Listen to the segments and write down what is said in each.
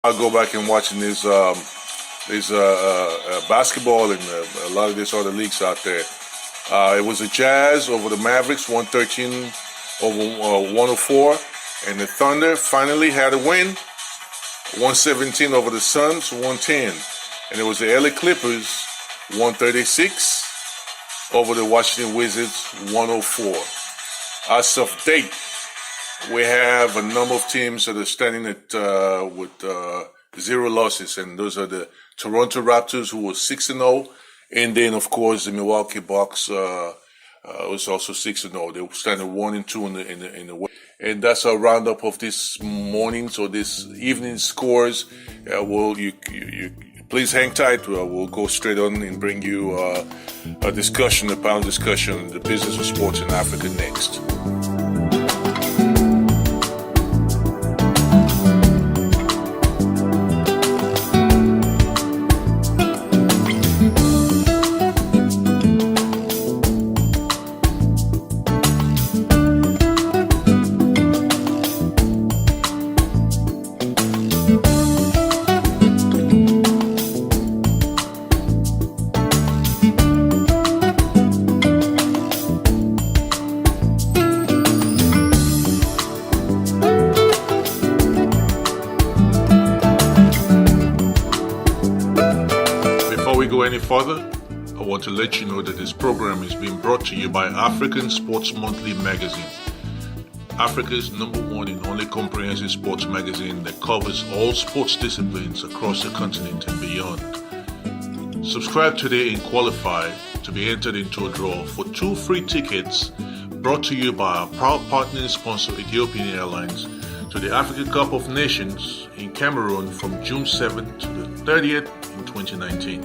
I'll go back and watching these basketball and a lot of these other leagues out there. It was the Jazz over the Mavericks, 113 over 104, and the Thunder finally had a win, 117 over the Suns, 110, and it was the LA Clippers, 136 over the Washington Wizards, 104. As of date, we have a number of teams that are standing at with 0 losses, and those are the Toronto Raptors, who was 6-0, and then of course the Milwaukee Bucks was also 6-0. They were standing 1-2 in the way. And that's our roundup of this morning's or this evening's scores. You please hang tight. We'll go straight on and bring you a discussion, a panel discussion on the business of sports in Africa next. Further, I want to let you know that this program is being brought to you by African Sports Monthly magazine, Africa's #1 and only comprehensive sports magazine that covers all sports disciplines across the continent and beyond. Subscribe today and qualify to be entered into a draw for 2 free tickets brought to you by our proud partner and sponsor, Ethiopian Airlines, to the African Cup of Nations in Cameroon from June 7th to the 30th in 2019.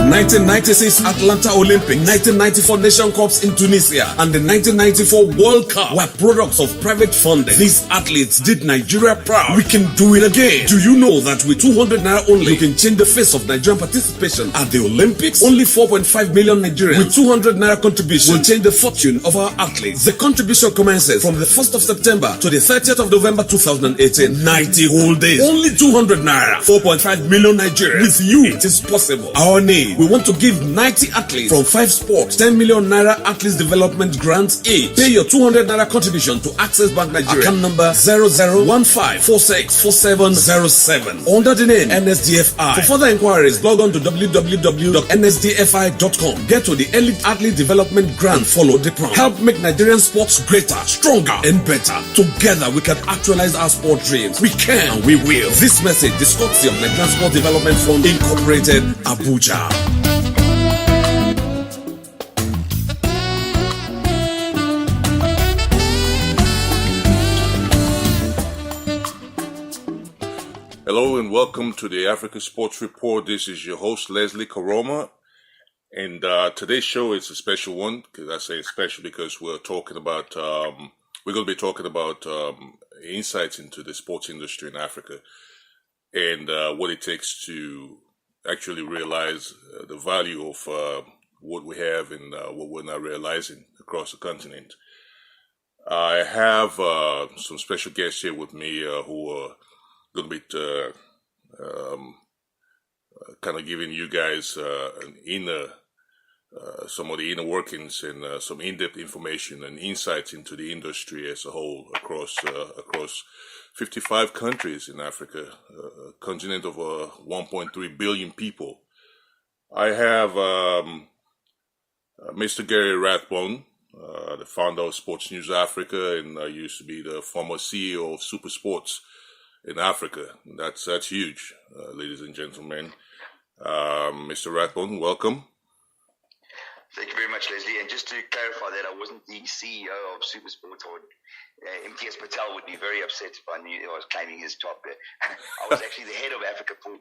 (1996) Atlanta Olympics, 1994 Nation Cups in Tunisia, and the 1994 World Cup were products of private funding. These athletes did Nigeria proud. We can do it again. Do you know that with 200 naira only, you can change the face of Nigerian participation at the Olympics? Only 4.5 million Nigerians with 200 naira contribution will change the fortune of our athletes. The contribution commences from the 1st of September to the 30th of November 2018. 90 whole days. Only 200 naira. 4.5 million Nigerians. With you, it is possible. Our name. We want to give 90 athletes from 5 sports 10 million naira athletes development grants each. Pay your 200 naira contribution to Access Bank Nigeria. Account number 0015464707 under the name NSDFI. For further inquiries, log on to www.nsdfi.com. Get to the Elite Athlete Development Grant. Follow the prompt. Help make Nigerian sports greater, stronger, and better. Together, we can actualize our sport dreams. We can and we will. This message is courtesy of Nigerian Sport Development Fund Incorporated, Abuja. Hello and welcome to the Africa Sports Report. This is your host, Leslie Karoma. And today's show is a special one. I say special because we're going to be talking about insights into the sports industry in Africa and what it takes to actually realize the value of what we have and what we're not realizing across the continent. I have some special guests here with me who are going to be kind of giving you guys some of the inner workings and some in-depth information and insights into the industry as a whole across 55 countries in Africa, a continent of 1.3 billion people. I have Mr. Gary Rathbone, the founder of Sports News Africa, and used to be the former CEO of Super Sports in Africa. That's huge, ladies and gentlemen. Mr. Rathbone, welcome. Thank you very much, Leslie. And just to clarify that I wasn't the CEO of Super Sports, or MTS Patel would be very upset if I knew I was claiming his job there. I was actually the head of Africa for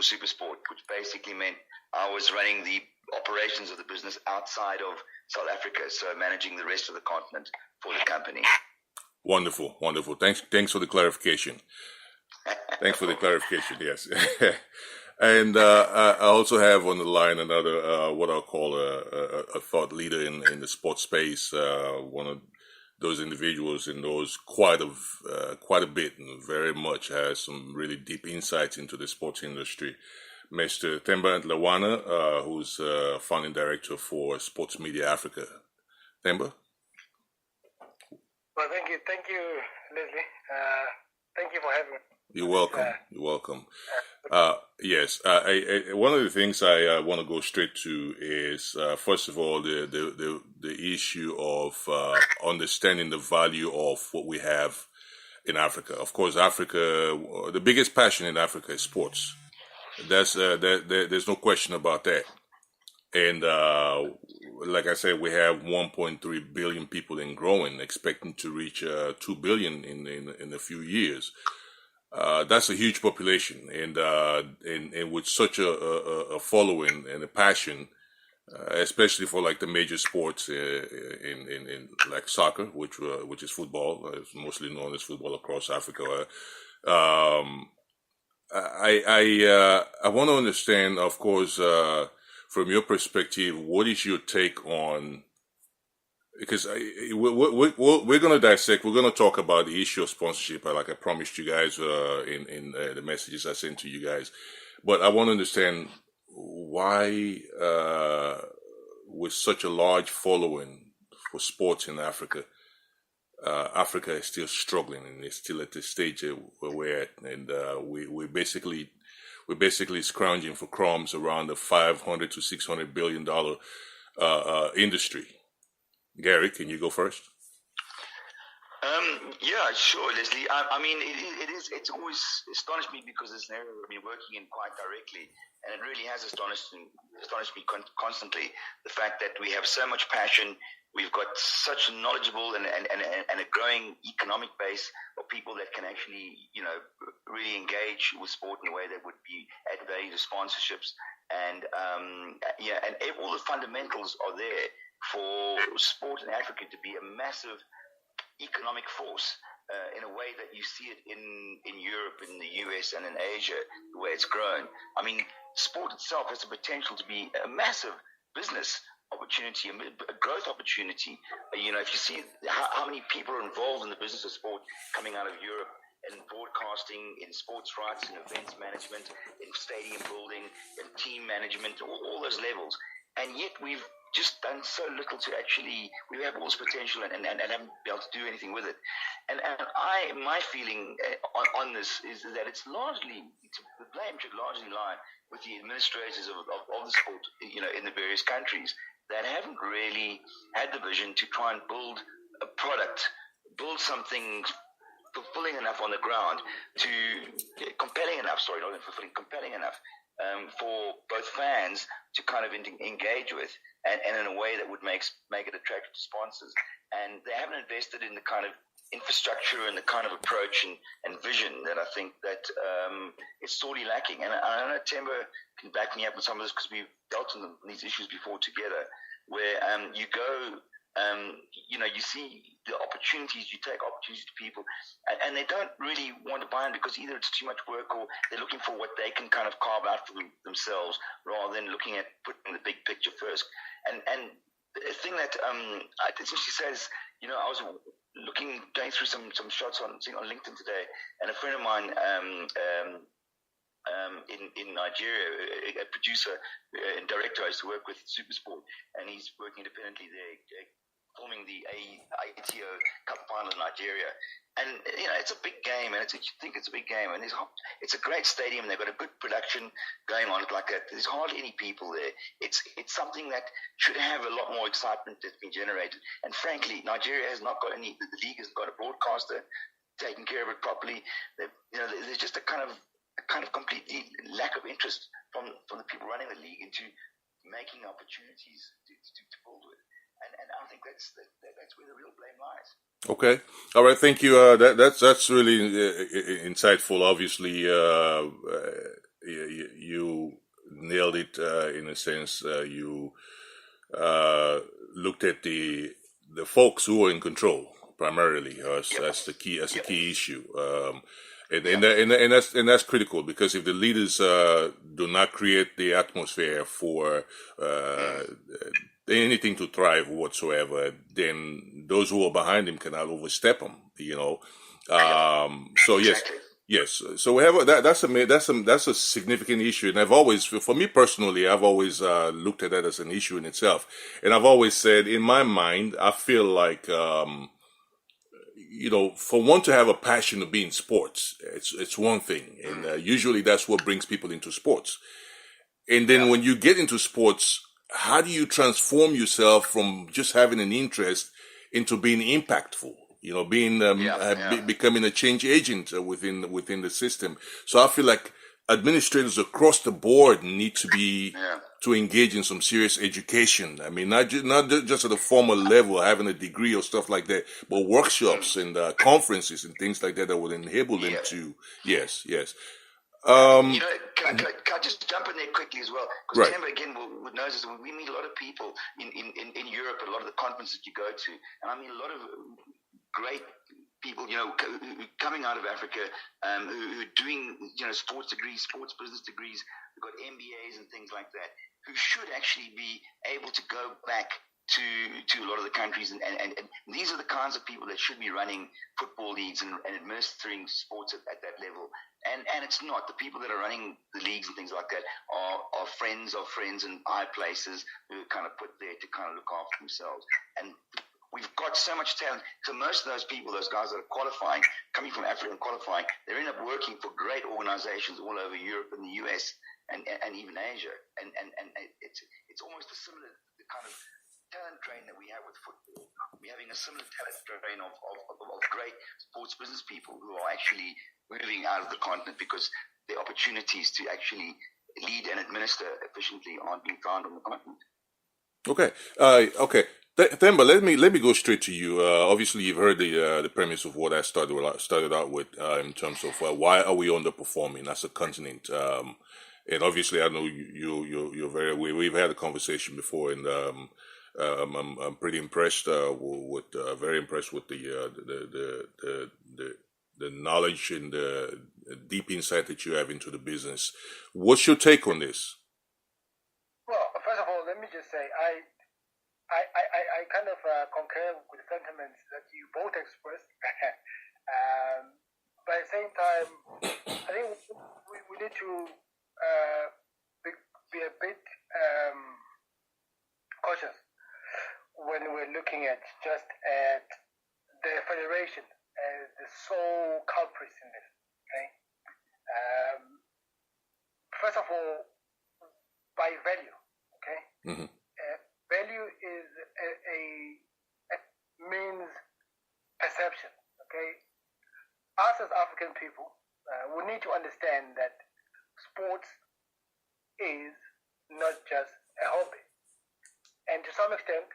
Super Sport, which basically meant I was running the operations of the business outside of South Africa, so managing the rest of the continent for the company. Wonderful. Thanks for the clarification. Yes. And I also have on the line another, what I'll call a thought leader in the sports space, one of those individuals and knows quite a bit and very much has some really deep insights into the sports industry. Mr. Themba Lawana, who's founding director for Sports Media Africa. Themba? Well, thank you, Leslie. Thank you for having me. You're welcome. You're welcome. Yes. One of the things I want to go straight to is first of all the issue of understanding the value of what we have in Africa. Of course, Africa. The biggest passion in Africa is sports. There's no question about that. And like I said, we have 1.3 billion people and growing, expecting to reach 2 billion in a few years. That's a huge population, and with such a following and a passion, especially for like the major sports in like soccer, which is football, it's mostly known as football across Africa. I want to understand, of course, from your perspective, what is your take on? Because we're going to dissect. We're going to talk about the issue of sponsorship, like I promised you guys in the messages I sent to you guys. But I want to understand why, with such a large following for sports in Africa, Africa is still struggling and is still at the stage where we're at, and we're basically scrounging for crumbs around the $500 to $600 billion industry. Gary, can you go first? Yeah, sure, Leslie. I mean, it's always astonished me because it's an area we've been working in quite directly, and it really has astonished me constantly. The fact that we have so much passion, we've got such a knowledgeable and a growing economic base of people that can actually, really engage with sport in a way that would be add value to sponsorships, and all the fundamentals are there for sport in Africa to be a massive economic force in a way that you see it in Europe, in the US, and in Asia, the way it's grown. I mean, sport itself has the potential to be a massive business opportunity, a growth opportunity. If you see how many people are involved in the business of sport coming out of Europe, in broadcasting, in sports rights, in events management, in stadium building, in team management, all those levels. And yet we've just done so little to actually, we have all this potential and haven't been able to do anything with it. And my feeling on this is that the blame should largely lie with the administrators of the sport, in the various countries that haven't really had the vision to try and build a product, build something fulfilling enough on the ground compelling enough for both fans to kind of engage with, and in a way that would make it attractive to sponsors. And they haven't invested in the kind of infrastructure and the kind of approach and vision that I think that is sorely lacking. And I know Themba can back me up on some of this because we've dealt with these issues before together, where you go, you see the opportunities, you take opportunities to people, and they don't really want to buy in because either it's too much work or they're looking for what they can kind of carve out for themselves rather than looking at putting the big picture first. And the thing that essentially says, I was going through some shots on LinkedIn today, and a friend of mine in Nigeria, a producer and director I used to work with at Supersport, and he's working independently there, filming the AITO Cup final in Nigeria. And it's a big game, and you think it's a big game, and it's a great stadium, and they've got a good production going on. Like that, there's hardly any people there. It's something that should have a lot more excitement that's been generated. And frankly, Nigeria has not got any. The league hasn't got a broadcaster taking care of it properly. There's just a kind of completely lack of interest from the people running the league into making opportunities to build with. And I think that's where the real blame lies. Okay. All right. Thank you. That's really insightful. Obviously, you nailed it in a sense. You looked at the folks who are in control primarily as the key issue. And that's critical, because if the leaders do not create the atmosphere for anything to thrive whatsoever, then those who are behind him cannot overstep him. So Exactly. yes. So we have that's a significant issue, and I've always, for me personally, I've always looked at that as an issue in itself, and I've always said, in my mind, I feel like. For one to have a passion to be in sports, it's one thing, and usually that's what brings people into sports. And then when you get into sports, how do you transform yourself from just having an interest into being impactful? Becoming a change agent within the system. So I feel like administrators across the board need to be to engage in some serious education. I mean, not just at a formal level, having a degree or stuff like that, but workshops and conferences and things like that will enable them to. Yes. Can I just jump in there quickly as well? Because Right. Temba, again, would know this. We meet a lot of people in Europe, a lot of the conferences you go to, and I mean a lot of great people, coming out of Africa, who are doing, sports degrees, sports business degrees. We've got MBAs and things like that, who should actually be able to go back to a lot of the countries, and these are the kinds of people that should be running football leagues and administering sports at that level. And it's not. The people that are running the leagues and things like that are friends of friends in high places who are kind of put there to kind of look after themselves. And we've got so much talent. So most of those people, those guys that are qualifying, coming from Africa and qualifying, they end up working for great organizations all over Europe and the US and even Asia. And it's almost a similar kind of talent train that we have with football. We're having a similar talent train of great sports business people who are actually moving out of the continent because the opportunities to actually lead and administer efficiently aren't being found on the continent. Okay. Themba, let me go straight to you. Obviously, you've heard the premise of what I started out with in terms of why are we underperforming as a continent. And obviously, I know you're very aware. We've had a conversation before, and I'm pretty impressed very impressed with the knowledge and the deep insight that you have into the business. What's your take on this? Well, first of all, let me just say I kind of concur with the sentiments that you both expressed. But at the same time, I think we need to be a bit cautious when we're looking at the federation as the sole culprits in this. Okay. First of all, by value. Okay. Mm-hmm. Value is a means perception. Okay. Us as African people, we need to understand that sports is not just a hobby, and to some extent,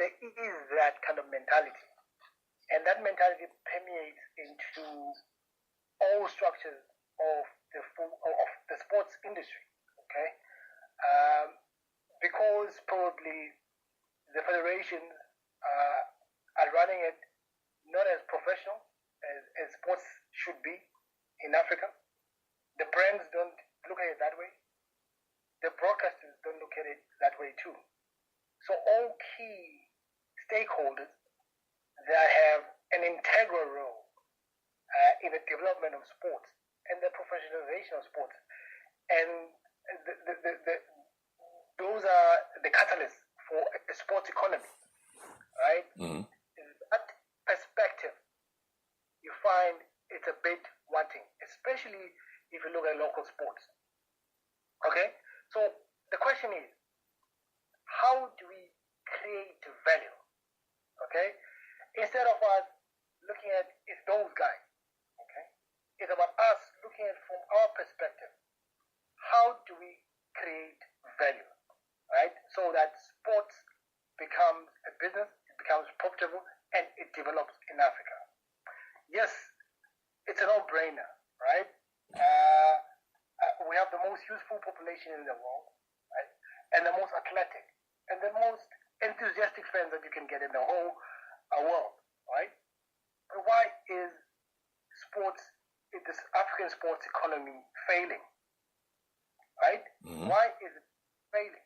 there is that kind of mentality, and that mentality permeates into all structures of the sports industry. Okay. Because probably the federations are running it not as professional as sports should be in Africa. The brands don't look at it that way. The broadcasters don't look at it that way too. So all key stakeholders that have an integral role in the development of sports and the professionalization of sports, and those are the catalysts for a sports economy, right? Mm-hmm. In that perspective, you find it's a bit wanting, especially if you look at local sports. Okay? So the question is, how do we create value? Okay? Instead of us looking at it's those guys, okay? It's about us looking at from our perspective. How do we create value? Right? So that sports becomes a business, it becomes profitable, and it develops in Africa. Yes, it's a no-brainer, right? We have the most youthful population in the world, right? And the most athletic, and the most enthusiastic fans that you can get in the whole world, right? But why is this African sports economy failing? Right? Why is it failing?